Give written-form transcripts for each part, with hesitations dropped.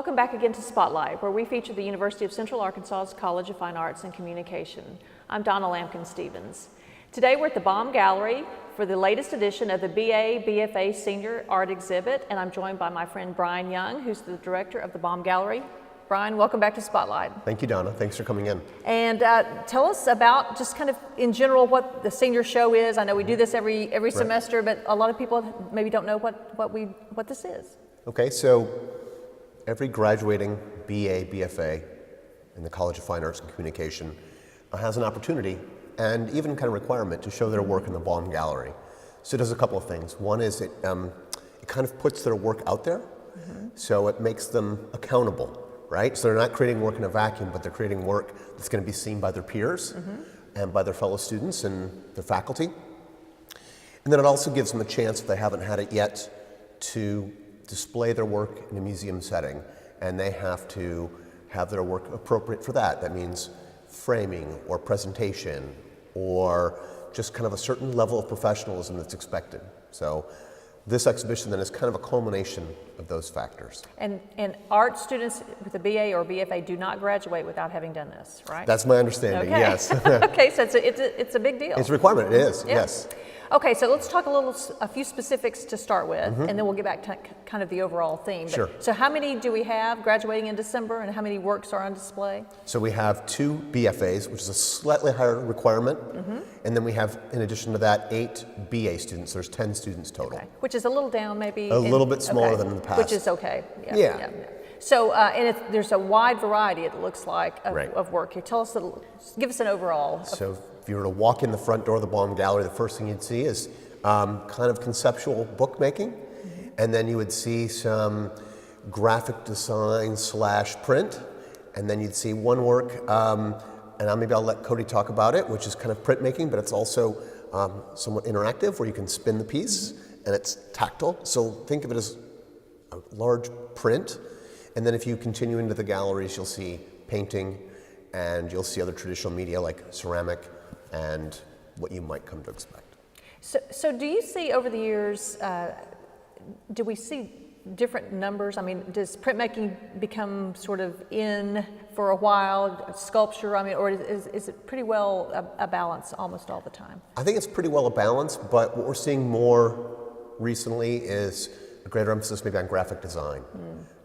Welcome back again to Spotlight, where we feature the University of Central Arkansas's College of Fine Arts and Communication. I'm Donna Lampkin-Stevens. Today we're at the Baum Gallery for the latest edition of the BA BFA Senior Art Exhibit, and I'm joined by my friend Brian Young, who's the director of the Baum Gallery. Brian, welcome back to Spotlight. Thank you, Donna. Thanks for coming in. And tell us about just kind of in general what the senior show is. I know we do this every semester, but a lot of people maybe don't know what this is. Okay, so every graduating BA, BFA in the College of Fine Arts and Communication has an opportunity and even kind of requirement to show their work in the Baum Gallery. So it does a couple of things. One is it kind of puts their work out there, so it makes them accountable, right? So they're not creating work in a vacuum, but they're creating work that's going to be seen by their peers and by their fellow students and their faculty. And then it also gives them a chance, if they haven't had it yet, to display their work in a museum setting, and they have to have their work appropriate for that. That means framing or presentation or just kind of a certain level of professionalism that's expected. So this exhibition then is kind of a culmination of those factors. And art students with a BA or BFA do not graduate without having done this, right? That's my understanding, okay. yes. Okay, so it's a big deal. It's a requirement, it is, Yeah. yes. Okay, so let's talk a few specifics to start with, and then we'll get back to kind of the overall theme. Sure. So how many do we have graduating in December, and how many works are on display? So we have 2 BFAs, which is a slightly higher requirement, and then we have, in addition to that, 8 BA students. There's 10 students total. Okay. Which is a little down, maybe. A little bit smaller than in the past. Which is okay. Yeah. So, and there's a wide variety, it looks like, of work here. Give us an overall. So if you were to walk in the front door of the Baum Gallery, the first thing you'd see is kind of conceptual bookmaking, and then you would see some graphic design / print, and then you'd see one work, and maybe I'll let Cody talk about it, which is kind of printmaking, but it's also somewhat interactive, where you can spin the piece, and it's tactile. So think of it as a large print, and then if you continue into the galleries, you'll see painting, and you'll see other traditional media like ceramic and what you might come to expect. So do you see over the years, do we see different numbers? I mean, does printmaking become sort of in for a while, sculpture, I mean, or is it pretty well a balance almost all the time? I think it's pretty well a balance, but what we're seeing more recently is a greater emphasis maybe on graphic design.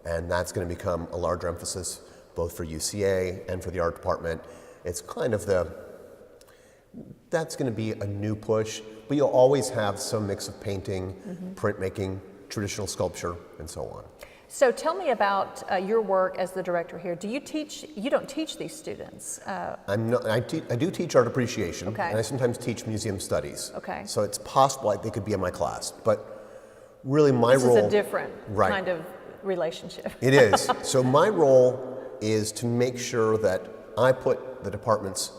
And that's going to become a larger emphasis both for UCA and for the art department. It's kind of that's going to be a new push, but you'll always have some mix of painting, printmaking, traditional sculpture, and so on. So tell me about your work as the director here. Do you teach? You don't teach these students. I do teach art appreciation, Okay. and I sometimes teach museum studies. Okay. So it's possible they could be in my class, but really my role... This is a different kind of relationship. It is. So my role is to make sure that I put the department's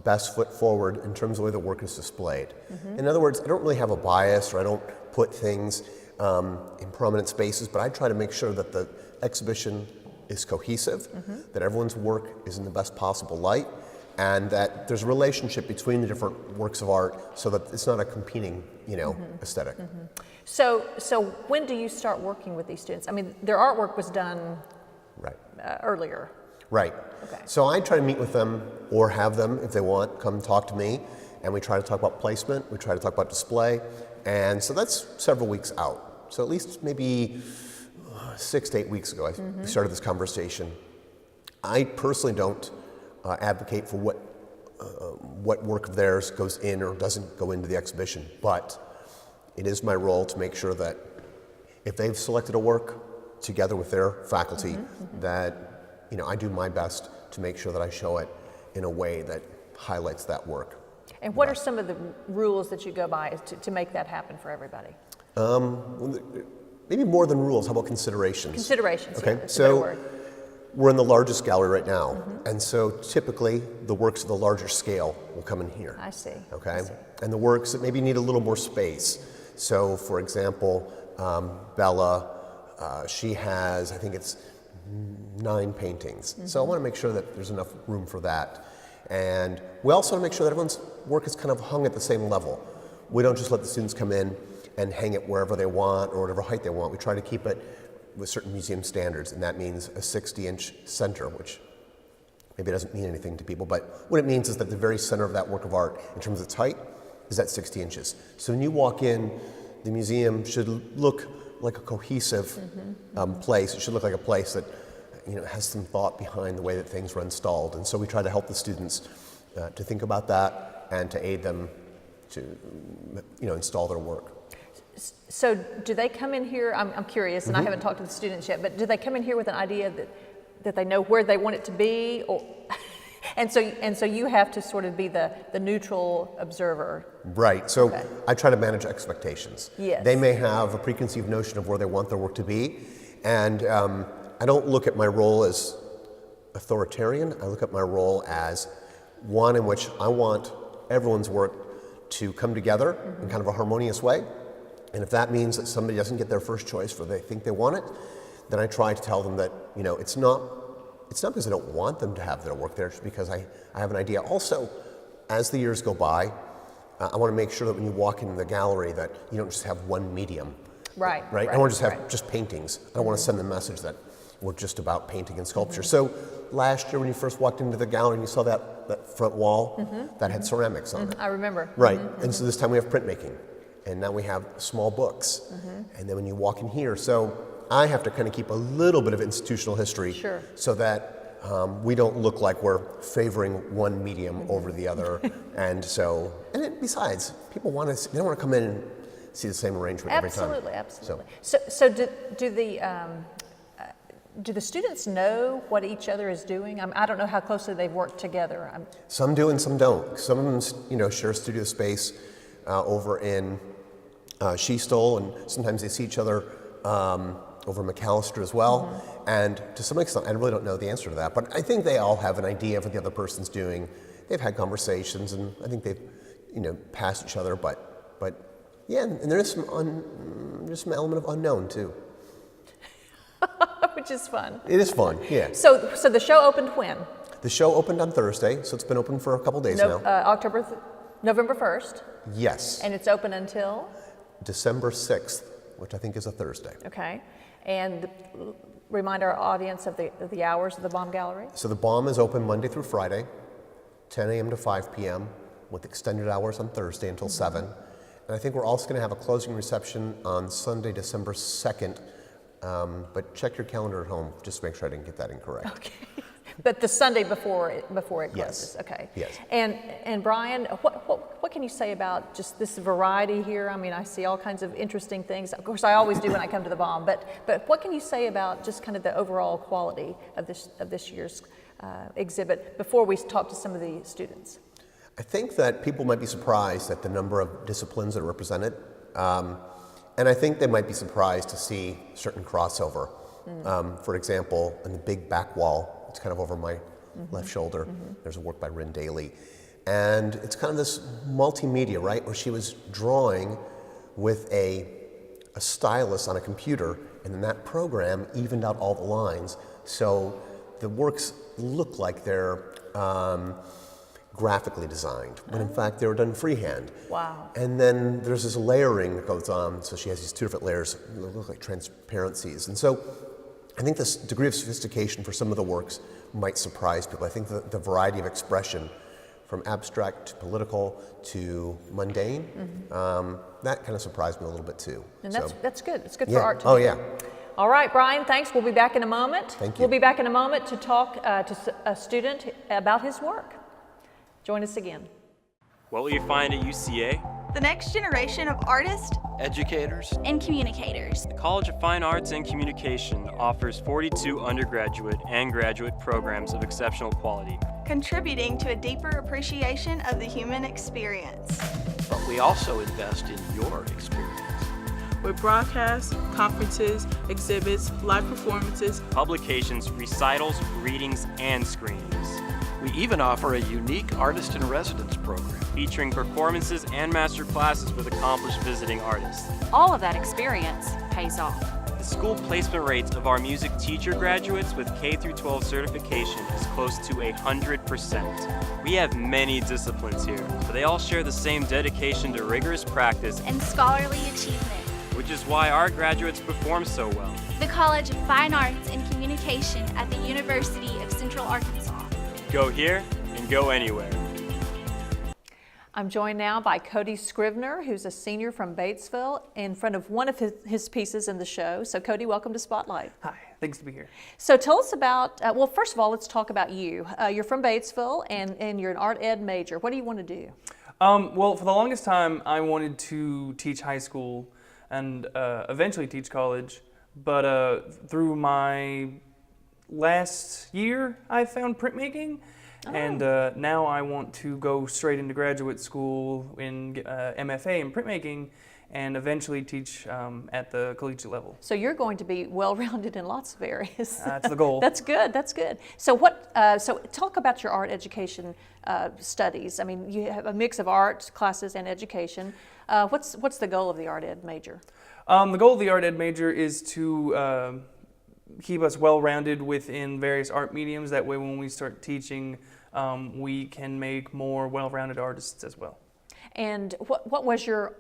best foot forward in terms of the way the work is displayed. In other words, I don't really have a bias, or I don't put things in prominent spaces, but I try to make sure that the exhibition is cohesive, that everyone's work is in the best possible light, and that there's a relationship between the different works of art so that it's not a competing, aesthetic. So when do you start working with these students? I mean, their artwork was done earlier. Right. Okay. So I try to meet with them, or have them, if they want, come talk to me, and we try to talk about placement, we try to talk about display, and so that's several weeks out. So at least maybe 6 to 8 weeks ago, I started this conversation. I personally don't advocate for what work of theirs goes in or doesn't go into the exhibition, but it is my role to make sure that if they've selected a work together with their faculty, that I do my best to make sure that I show it in a way that highlights that work. And what are some of the rules that you go by to make that happen for everybody? Maybe more than rules, how about considerations? Considerations, okay. That's a better word. We're in the largest gallery right now, and so typically the works of the larger scale will come in here. I see. Okay, I see. And the works that maybe need a little more space. So, for example, Bella, she has, I think it's 9 paintings. So I want to make sure that there's enough room for that. And we also want to make sure that everyone's work is kind of hung at the same level. We don't just let the students come in and hang it wherever they want or whatever height they want. We try to keep it with certain museum standards, and that means a 60-inch center, which maybe doesn't mean anything to people, but what it means is that the very center of that work of art, in terms of its height, is at 60 inches. So when you walk in, the museum should look like a cohesive place. It should look like a place that has some thought behind the way that things were installed. And so we try to help the students to think about that and to aid them to install their work. So do they come in here, I'm curious, and I haven't talked to the students yet, but do they come in here with an idea that they know where they want it to be? Or and so you have to sort of be the neutral observer. Right, so I try to manage expectations. Yes. They may have a preconceived notion of where they want their work to be, and I don't look at my role as authoritarian. I look at my role as one in which I want everyone's work to come together in kind of a harmonious way. And if that means that somebody doesn't get their first choice where they think they want it, then I try to tell them that it's not because I don't want them to have their work there, it's because I have an idea. Also, as the years go by, I want to make sure that when you walk into the gallery that you don't just have one medium. Right. I don't want to just have just paintings. I don't want to send the message that we're just about painting and sculpture. So last year when you first walked into the gallery and you saw that front wall, that had ceramics on it. I remember. Right, and so this time we have printmaking, and now we have small books. And then when you walk in here, so I have to kind of keep a little bit of institutional history so that we don't look like we're favoring one medium over the other. And besides, people they don't want to come in and see the same arrangement every time. Absolutely. So do the students know what each other is doing? I don't know how closely they've worked together. Some do and some don't. Some of them, share studio space over in Sheestole, and sometimes they see each other over McAllister as well. And to some extent, I really don't know the answer to that, but I think they all have an idea of what the other person's doing. They've had conversations, and I think they've, passed each other. But yeah, and there's some element of unknown too. Which is fun. It is fun, yeah. So the show opened when? The show opened on Thursday, so it's been open for a couple days now. November 1st? Yes. And it's open until? December 6th, which I think is a Thursday. Okay. And remind our audience of the hours of the BOM Gallery. So the BOM is open Monday through Friday, 10 a.m. to 5 p.m., with extended hours on Thursday until 7. And I think we're also going to have a closing reception on Sunday, December 2nd. But check your calendar at home just to make sure I didn't get that incorrect. Okay. But the Sunday before it closes. Yes. Okay. Yes. And Brian, what can you say about just this variety here? I mean, I see all kinds of interesting things. Of course, I always do when I come to the BOM. But what can you say about just kind of the overall quality of this year's exhibit before we talk to some of the students? I think that people might be surprised at the number of disciplines that are represented. And I think they might be surprised to see certain crossover. For example, in the big back wall, it's kind of over my left shoulder, there's a work by Rin Daly. And it's kind of this multimedia, right, where she was drawing with a stylus on a computer, and then that program evened out all the lines. So the works look like they're graphically designed, when in fact they were done freehand. Wow. And then there's this layering that goes on, so she has these two different layers that look like transparencies. And so I think this degree of sophistication for some of the works might surprise people. I think the variety of expression, from abstract to political to mundane, that kind of surprised me a little bit too. And that's good. It's good for art too. Oh yeah. All right, Brian, thanks. We'll be back in a moment. Thank you. We'll be back in a moment to talk to a student about his work. Join us again. What will you find at UCA? The next generation of artists, educators, and communicators. The College of Fine Arts and Communication offers 42 undergraduate and graduate programs of exceptional quality, Contributing to a deeper appreciation of the human experience. but we also invest in your experience. With broadcasts, conferences, exhibits, live performances, publications, recitals, readings, and screenings, We even offer a unique artist-in-residence program. featuring performances and master classes with accomplished visiting artists. All of that experience pays off. The school placement rates of our music teacher graduates with K-12 certification is close to 100%. We have many disciplines here, but they all share the same dedication to rigorous practice, And scholarly achievement. which is why our graduates perform so well. the College of Fine Arts and Communication at the University of Central Arkansas. Go here and go anywhere. I'm joined now by Cody Scrivener, who's a senior from Batesville, in front of one of his pieces in the show. So Cody, welcome to Spotlight. Hi, thanks to be here. So tell us about, well, first of all, let's talk about you. You're from Batesville and you're an art ed major. What do you want to do? Well, for the longest time, I wanted to teach high school and eventually teach college. But through my last year, I found printmaking. Oh. And now I want to go straight into graduate school in MFA in printmaking and eventually teach at the collegiate level. So you're going to be well-rounded in lots of areas. That's the goal. That's good, that's good. So so talk about your art education studies. I mean, you have a mix of art classes and education. What's the goal of the art ed major? The goal of the art ed major is to keep us well-rounded within various art mediums. That way when we start teaching, we can make more well-rounded artists as well. And what was your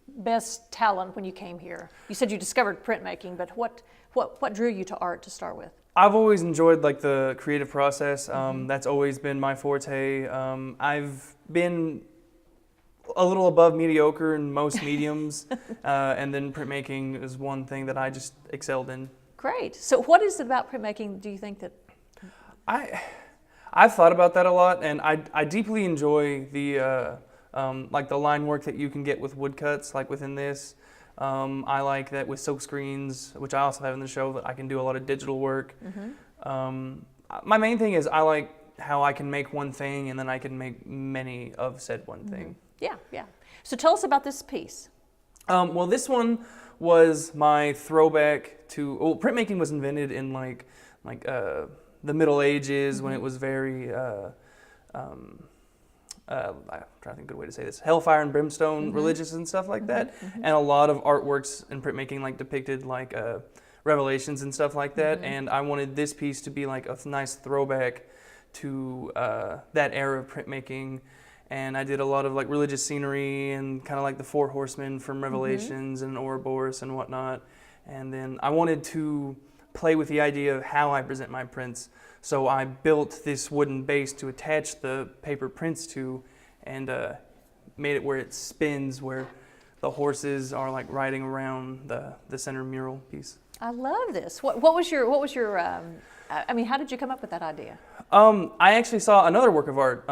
best talent when you came here? You said you discovered printmaking, but what drew you to art to start with? I've always enjoyed like the creative process. That's always been my forte. I've been a little above mediocre in most mediums, and then printmaking is one thing that I just excelled in. Great. So what is it about printmaking, do you think that? I've thought about that a lot, and I deeply enjoy the like the line work that you can get with woodcuts, like within this. I like that with silk screens, which I also have in the show, that I can do a lot of digital work. My main thing is I like how I can make one thing and then I can make many of said one thing. Yeah, yeah. So tell us about this piece. Well, this one was my throwback to, well, printmaking was invented in like the Middle Ages when it was very, I'm trying to think of a good way to say this, hellfire and brimstone religious and stuff like that. And a lot of artworks in printmaking like depicted like revelations and stuff like that. And I wanted this piece to be like a nice throwback to that era of printmaking. And I did a lot of like religious scenery and kind of like the Four Horsemen from Revelations and Ouroboros and whatnot. And then I wanted to play with the idea of how I present my prints. So I built this wooden base to attach the paper prints to, and made it where it spins, where the horses are like riding around the center mural piece. I love this. What was your I mean, how did you come up with that idea? I actually saw another work of art.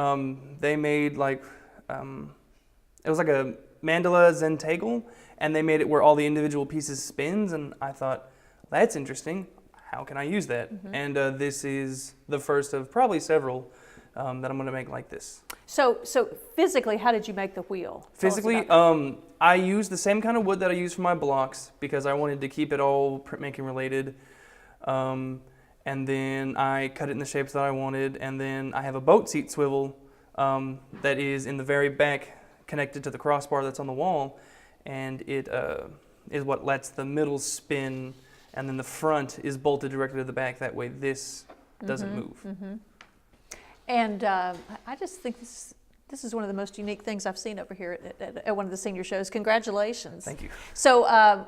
They made like, it was like a mandala zentangle, and they made it where all the individual pieces spins, and I thought, that's interesting. How can I use that? And this is the first of probably several that I'm going to make like this. So physically, how did you make the wheel? Physically, I used the same kind of wood that I used for my blocks because I wanted to keep it all printmaking related. And then I cut it in the shapes that I wanted, and then I have a boat seat swivel that is in the very back connected to the crossbar that's on the wall, and it is what lets the middle spin, and then the front is bolted directly to the back. That way this doesn't move. And I just think this is one of the most unique things I've seen over here at one of the senior shows. Congratulations. Thank you. So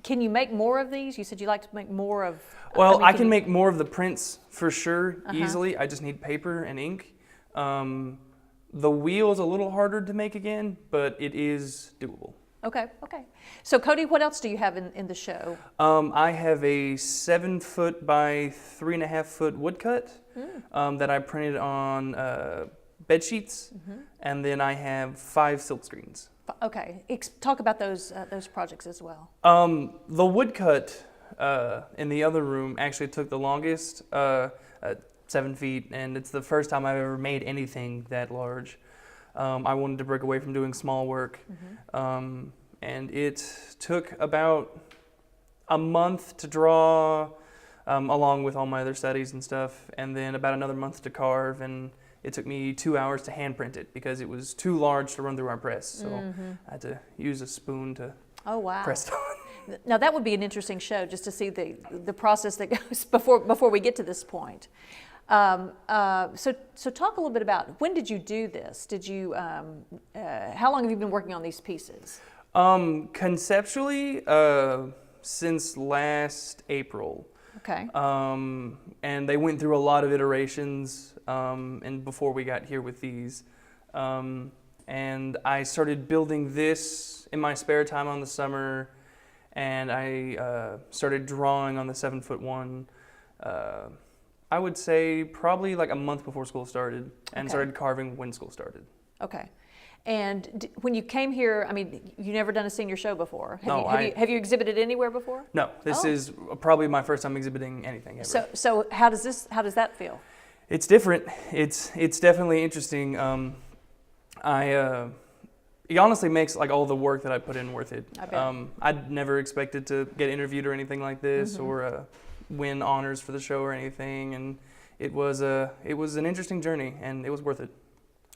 can you make more of these? You said you like to make more of... Well, I can make more of the prints for sure, easily. I just need paper and ink. The wheel is a little harder to make again, but it is doable. Okay, okay. So Cody, what else do you have in the show? I have a 7-foot by 3.5-foot woodcut that I printed on bed sheets, and then I have 5 silk screens. Okay, talk about those projects as well. The woodcut in the other room actually took the longest, 7 feet, and it's the first time I've ever made anything that large. I wanted to break away from doing small work, and it took about a month to draw, along with all my other studies and stuff, and then about another month to carve, and it took me 2 hours to hand print it because it was too large to run through our press, so I had to use a spoon to press it on. Now that would be an interesting show, just to see the process that goes before we get to this point. So talk a little bit about, when did you do this? Did you, how long have you been working on these pieces? Conceptually, since last April. Okay. And they went through a lot of iterations and before we got here with these. And I started building this in my spare time on the summer, and I started drawing on the 7-foot-1. I would say probably like a month before school started, and started carving when school started. Okay. And when you came here, I mean, you never done a senior show before. Have you exhibited anywhere before? No, this is probably my first time exhibiting anything ever. So how does that feel? It's different. It's definitely interesting. It honestly makes like all the work that I put in worth it. I bet. I'd never expected to get interviewed or anything like this, or win honors for the show or anything, and it was an interesting journey, and it was worth it.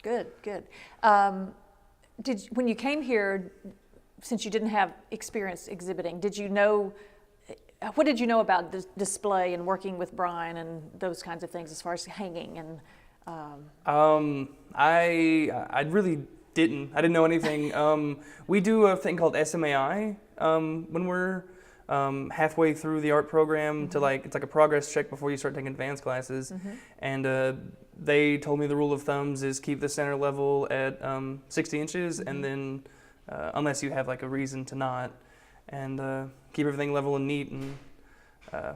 Good. When you came here, since you didn't have experience exhibiting, what did you know about display and working with Brian and those kinds of things as far as hanging and? I really didn't. I didn't know anything. We do a thing called SMAI when we're halfway through the art program it's like a progress check before you start taking advanced classes, and they told me the rule of thumbs is keep the center level at 60 inches, and then unless you have like a reason to not, and keep everything level and neat, and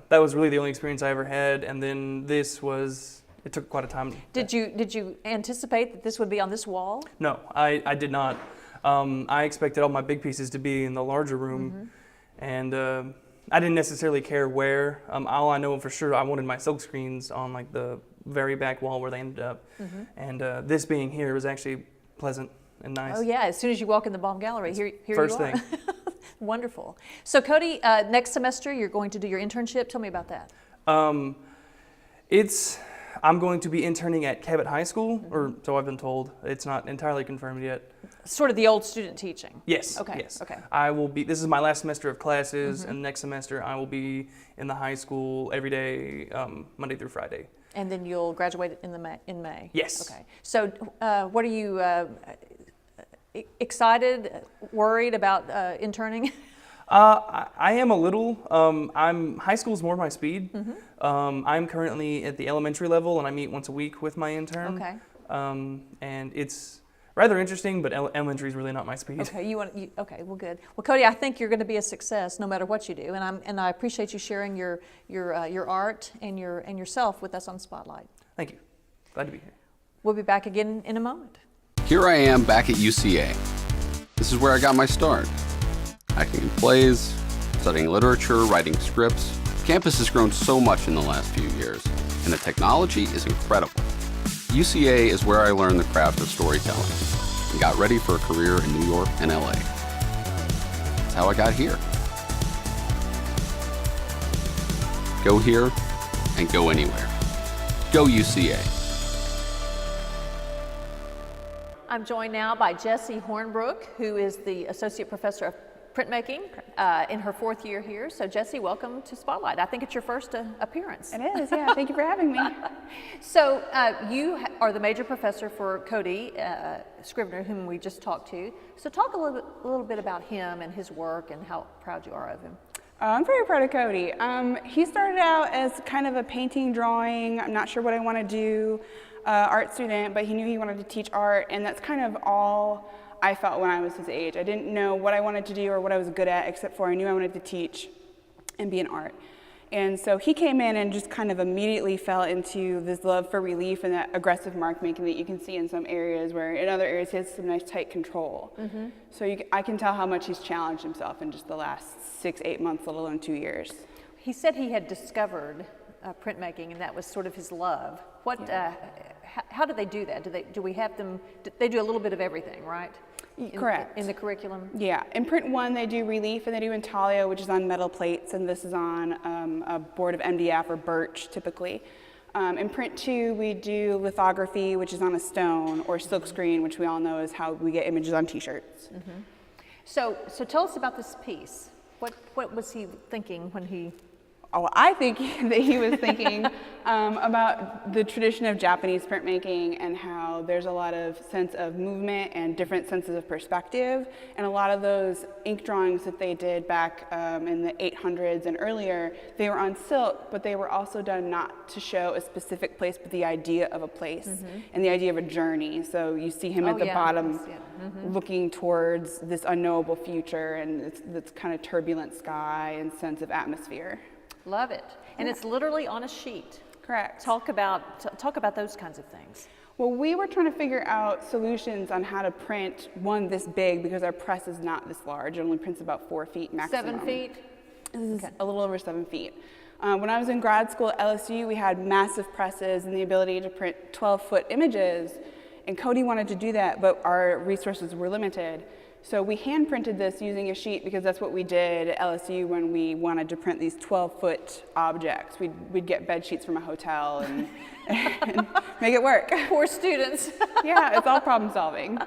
that was really the only experience I ever had. And then it took quite a time. Did you anticipate that this would be on this wall? No, I did not. I expected all my big pieces to be in the larger room, and I didn't necessarily care where. All I know for sure, I wanted my silk screens on like the very back wall where they ended up, and this being here was actually pleasant and nice. Oh yeah, as soon as you walk in the Baum Gallery, here first you are. thing. Wonderful. So Cody, next semester you're going to do your internship. Tell me about that. I'm going to be interning at Cabot High School, or so I've been told. It's not entirely confirmed yet. Sort of the old student teaching. Yes. Okay. Yes. Okay. I will be. This is my last semester of classes, and next semester I will be in the high school every day, Monday through Friday. And then you'll graduate in May. Yes. Okay. So, what are you excited, worried about interning? I am a little. High school's more my speed. I'm currently at the elementary level, and I meet once a week with my intern. Okay. And it's rather interesting, but elementary is really not my speed. Okay. Okay. Well, good. Well, Cody, I think you're going to be a success no matter what you do, and I appreciate you sharing your art and yourself with us on Spotlight. Thank you. Glad to be here. We'll be back again in a moment. Here I am back at UCA. This is where I got my start. Acting in plays, studying literature, writing scripts. Campus has grown so much in the last few years, and the technology is incredible. UCA is where I learned the craft of storytelling and got ready for a career in New York and LA. That's how I got here. Go here and go anywhere. Go UCA. I'm joined now by Jessie Hornbrook, who is the Associate Professor of Printmaking in her 4th year here. So Jessie, welcome to Spotlight. I think it's your first appearance. It is, yeah. Thank you for having me. So you are the major professor for Cody Scrivener, whom we just talked to. So talk a little bit about him and his work and how proud you are of him. I'm very proud of Cody. He started out as kind of a painting, drawing, I'm not sure what I want to do, art student, but he knew he wanted to teach art, and that's kind of all I felt when I was his age. I didn't know what I wanted to do or what I was good at, except for I knew I wanted to teach and be in art. And so he came in and just kind of immediately fell into this love for relief and that aggressive mark making that you can see in some areas, where in other areas he has some nice tight control. So I can tell how much he's challenged himself in just the last 6-8 months, let alone 2 years. He said he had discovered printmaking, and that was sort of his love. How do they do that? Do we have them? They do a little bit of everything, right? Correct. In the curriculum? Yeah. In Print 1, they do relief, and they do intaglio, which is on metal plates, and this is on a board of MDF or birch, typically. In Print 2, we do lithography, which is on a stone, or silkscreen, which we all know is how we get images on T-shirts. So tell us about this piece. What was he thinking when he Oh, I think that he was thinking about the tradition of Japanese printmaking and how there's a lot of sense of movement and different senses of perspective. And a lot of those ink drawings that they did back in the 800s and earlier, they were on silk, but they were also done not to show a specific place, but the idea of a place and the idea of a journey. So you see him at the bottom looking towards this unknowable future and this kind of turbulent sky and sense of atmosphere. Love it. And it's literally on a sheet. Correct. Talk about those kinds of things. Well, we were trying to figure out solutions on how to print one this big because our press is not this large. It only prints about 4 feet maximum. 7 feet? This is a little over 7 feet. When I was in grad school at LSU, we had massive presses and the ability to print 12-foot images. And Cody wanted to do that, but our resources were limited. So we hand printed this using a sheet because that's what we did at LSU when we wanted to print these 12-foot objects. We'd get bed sheets from a hotel and make it work. Poor students. Yeah, it's all problem solving.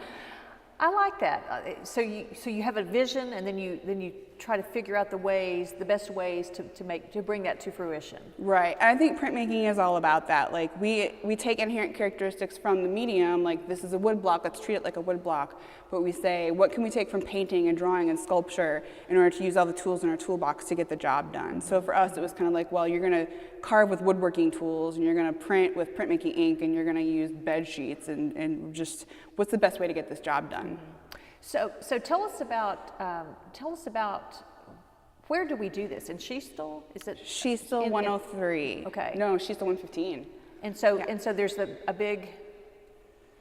I like that. So you have a vision, and then you try to figure out the best ways to bring that to fruition. Right. And I think printmaking is all about that. Like we take inherent characteristics from the medium, like this is a wood block, let's treat it like a wood block. But we say, what can we take from painting and drawing and sculpture in order to use all the tools in our toolbox to get the job done? So for us, it was kind of like, well, you're going to carve with woodworking tools, and you're going to print with printmaking ink, and you're going to use bed sheets, and just what's the best way to get this job done? So tell us about where do we do this? In Sheastal? Is it? Sheastal 103. Okay. No, Sheastal 115. And so there's a big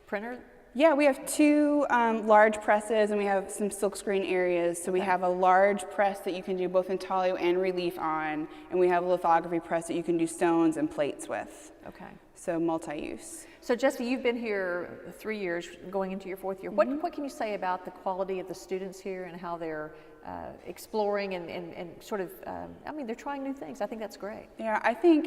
printer. Yeah, we have 2 large presses, and we have some silkscreen areas. So we have a large press that you can do both intaglio and relief on, and we have a lithography press that you can do stones and plates with. Okay. So multi-use. So Jesse, you've been here 3 years, going into your 4th year. What can you say about the quality of the students here and how they're exploring and sort of, they're trying new things. I think that's great. Yeah, I think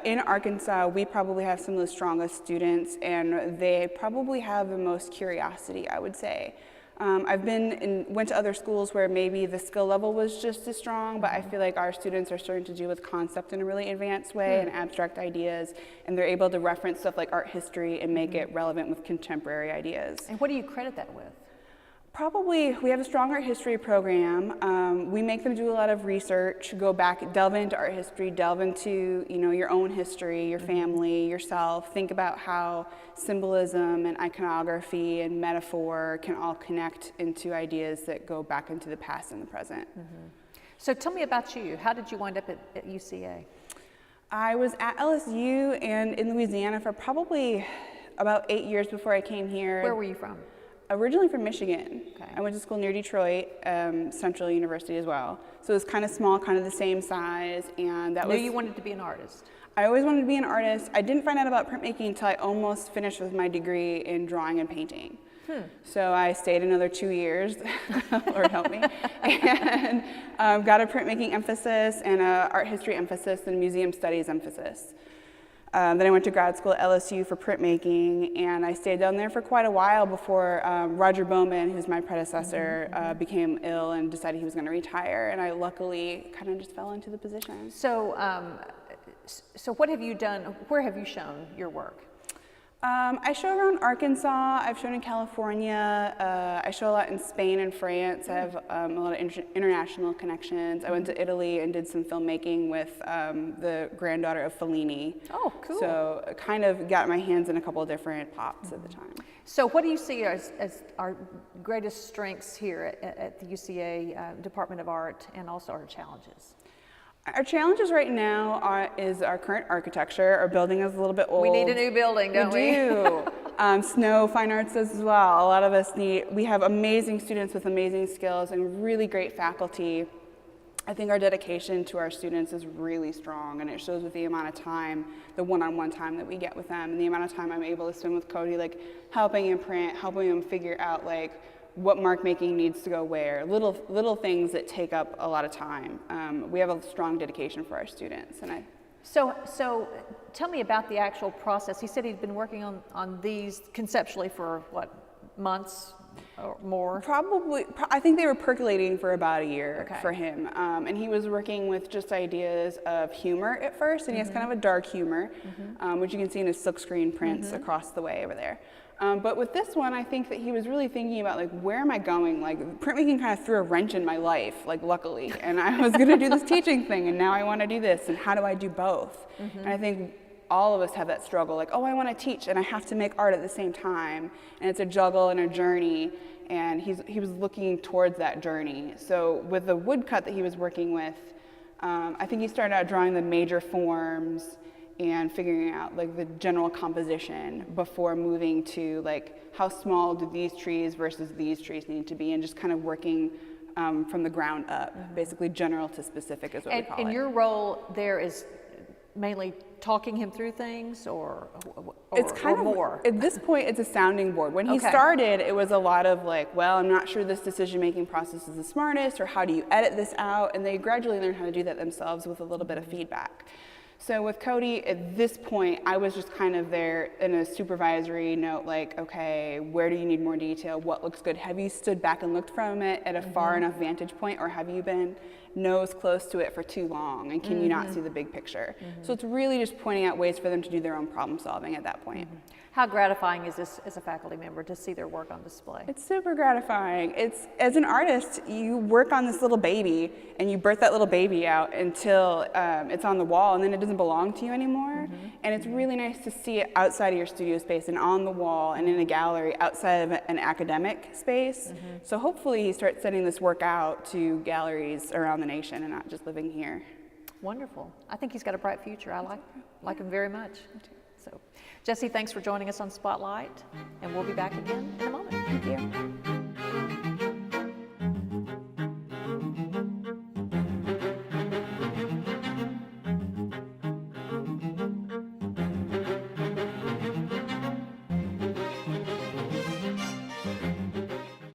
in Arkansas, we probably have some of the strongest students, and they probably have the most curiosity, I would say. I've went to other schools where maybe the skill level was just as strong, but I feel like our students are starting to deal with concept in a really advanced way and abstract ideas, and they're able to reference stuff like art history and make it relevant with contemporary ideas. And what do you credit that with? Probably, we have a strong art history program. We make them do a lot of research, go back, delve into art history, delve into your own history, your family, yourself. Think about how symbolism and iconography and metaphor can all connect into ideas that go back into the past and the present. So tell me about you. How did you wind up at UCA? I was at LSU and in Louisiana for probably about 8 years before I came here. Where were you from? Originally from Michigan. Okay. I went to school near Detroit, Central University as well. So it was kind of small, kind of the same size, and that was. Knew you wanted to be an artist. I always wanted to be an artist. I didn't find out about printmaking until I almost finished with my degree in drawing and painting. So I stayed another 2 years, Lord help me, and got a printmaking emphasis and an art history emphasis and museum studies emphasis. Then I went to grad school at LSU for printmaking, and I stayed down there for quite a while before Roger Bowman, who's my predecessor, became ill and decided he was going to retire, and I luckily kind of just fell into the position. So, so what have you done? Where have you shown your work? I show around Arkansas, I've shown in California, I show a lot in Spain and France. I have a lot of international connections. I went to Italy and did some filmmaking with the granddaughter of Fellini. Oh, cool. So I kind of got my hands in a couple of different pots at the time. So what do you see as our greatest strengths here at the UCA Department of Art, and also our challenges? Our challenges right now is our current architecture. Our building is a little bit old. We need a new building, don't we? We do. Snow Fine Arts does as well. A lot of us we have amazing students with amazing skills and really great faculty. I think our dedication to our students is really strong, and it shows with the amount of time, the one-on-one time that we get with them, and the amount of time I'm able to spend with Cody, like helping him print, helping him figure out like what mark making needs to go where, little things that take up a lot of time. We have a strong dedication for our students. So tell me about the actual process. He said he'd been working on these conceptually for what, months or more? Probably, I think they were percolating for about a year Okay. for him. And he was working with just ideas of humor at first, and he has kind of a dark humor, which you can see in his silkscreen prints across the way over there. But with this one, I think that he was really thinking about, like, where am I going? Like, printmaking kind of threw a wrench in my life, like, luckily. And I was going to do this teaching thing, and now I want to do this, and how do I do both? And I think all of us have that struggle, like, oh, I want to teach, and I have to make art at the same time. And it's a juggle and a journey, and he was looking towards that journey. So with the woodcut that he was working with, I think he started out drawing the major forms and figuring out like the general composition before moving to like how small do these trees versus these trees need to be, and just kind of working from the ground up, basically general to specific is what we call it. And your role there is mainly talking him through things, or it's kind of more? At this point, it's a sounding board. When he started, it was a lot of like, well, I'm not sure this decision-making process is the smartest, or how do you edit this out? And they gradually learn how to do that themselves with a little bit of feedback. So with Cody, at this point, I was just kind of there in a supervisory note, like, okay, where do you need more detail? What looks good? Have you stood back and looked from it at a far enough vantage point, or have you been nose close to it for too long, and can you not see the big picture? So it's really just pointing out ways for them to do their own problem solving at that point. How gratifying is this as a faculty member to see their work on display? It's super gratifying. It's, as an artist, you work on this little baby and you birth that little baby out until it's on the wall, and then it doesn't belong to you anymore. And it's really nice to see it outside of your studio space and on the wall and in a gallery outside of an academic space. So hopefully he starts sending this work out to galleries around the nation and not just living here. Wonderful. I think he's got a bright future. I like him very much. So, Jesse, thanks for joining us on Spotlight, and we'll be back again in a moment. Thank you.